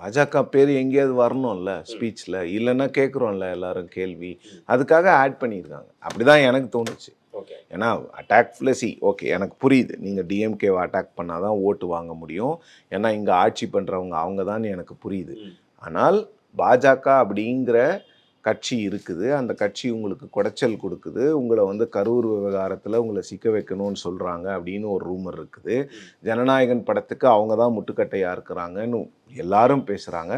பாஜக பேர் எங்கேயாவது வரணும்ல ஸ்பீச்சில், இல்லைன்னா கேட்குறோம்ல எல்லாரும் கேள்வி, அதுக்காக ஆட் பண்ணியிருக்காங்க. அப்படி தான் எனக்கு தோணுச்சு. ஓகே. ஏன்னா அட்டாக் ஃப்ளஸி ஓகே எனக்கு புரியுது, நீங்கள் டிஎம்கேவை அட்டாக் பண்ணால் தான் ஓட்டு வாங்க முடியும், ஏன்னா இங்கே ஆட்சி பண்ணுறவங்க அவங்க தான் எனக்கு புரியுது. ஆனால் பாஜக அப்படிங்கிற கட்சி இருக்குது, அந்த கட்சி உங்களுக்கு குடைச்சல் கொடுக்குது, உங்களை வந்து கரூர் விவகாரத்தில் உங்களை சிக்க வைக்கணும்னு சொல்கிறாங்க அப்படின்னு ஒரு ரூமர் இருக்குது. ஜனநாயகன் படத்துக்கு அவங்க தான் முட்டுக்கட்டையாக இருக்கிறாங்கன்னு எல்லாரும் பேசுகிறாங்க.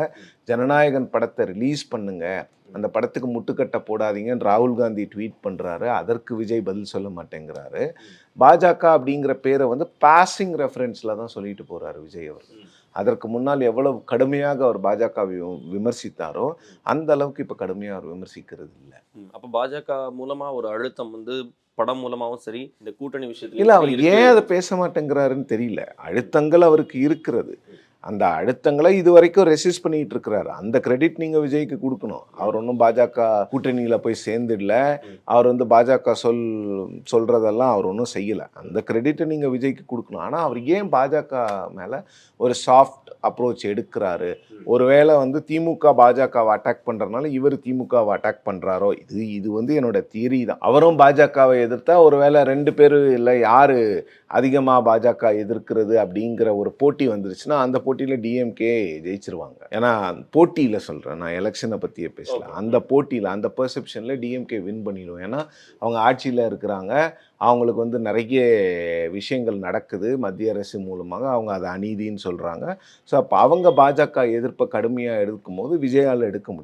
ஜனநாயகன் படத்தை ரிலீஸ் பண்ணுங்க, அந்த படத்துக்கு முட்டுக்கட்டை போடாதீங்கன்னு ராகுல் காந்தி ட்வீட் பண்ணுறாரு. அதற்கு விஜய் பதில் சொல்ல மாட்டேங்கிறாரு. பாஜக அப்படிங்கிற பேரை வந்து பாசிங் ரெஃபரன்ஸில் தான் சொல்லிட்டு போகிறாரு விஜய் அவர்கள். அதற்கு முன்னால் எவ்வளவு கடுமையாக அவர் பாஜகவை விமர்சித்தாரோ அந்த அளவுக்கு இப்போ கடுமையாக அவர் விமர்சிக்கிறது இல்லை. அப்போ பாஜக மூலமா ஒரு அழுத்தம் வந்து படம் மூலமாகவும் சரி, இந்த கூட்டணி விஷயத்துல இல்லை, அவர் ஏன் அதை பேச மாட்டேங்கிறாருன்னு தெரியல. அழுத்தங்கள் அவருக்கு இருக்கிறது. அந்த அழுத்தங்களை இது வரைக்கும் ரெசிஸ்ட் பண்ணிட்டு இருக்கிறாரு. அந்த கிரெடிட் நீங்கள் விஜய்க்கு கொடுக்கணும். அவர் ஒன்றும் பாஜக கூட்டணியில் போய் சேர்ந்துடல, அவர் வந்து பாஜக சொல்கிறதெல்லாம் அவர் ஒன்றும் செய்யலை. அந்த கிரெடிட்டை நீங்கள் விஜய்க்கு கொடுக்கணும். ஆனால் அவர் ஏன் பாஜக மேலே ஒரு சாஃப்ட் அப்ரோச் எடுக்கிறாரு? ஒருவேளை வந்து திமுக பாஜகவை அட்டாக் பண்ணுறதுனால இவர் திமுகவை அட்டாக் பண்ணுறாரோ? இது வந்து என்னோட தியரி தான். அவரும் பாஜகவை எதிர்த்தா ஒருவேளை 2 பேர் இல்லை யார் அதிகமாக பாஜக எதிர்க்கிறது அப்படிங்கிற ஒரு போட்டி வந்துருச்சுன்னா அந்த போட்டியில் டிஎம்கே ஜெயிச்சிருவாங்க. ஏன்னா போட்டியில் சொல்கிறேன், நான் எலெக்ஷனை பற்றியே பேசல. அந்த போட்டியில் அந்த பெர்செப்ஷனில் டிஎம்கே வின் பண்ணிடும். ஏன்னா அவங்க ஆட்சியில் இருக்கிறாங்க, அவங்களுக்கு வந்து நிறைய விஷயங்கள் நடக்குது மத்திய அரசு மூலமாக, அவங்க அதை அநீதின்னு சொல்கிறாங்க. ஸோ அப்போ அவங்க பாஜக எதிர்ப்பை கடுமையாக எடுக்கும் போது விஜயால் எடுக்க முடியும்.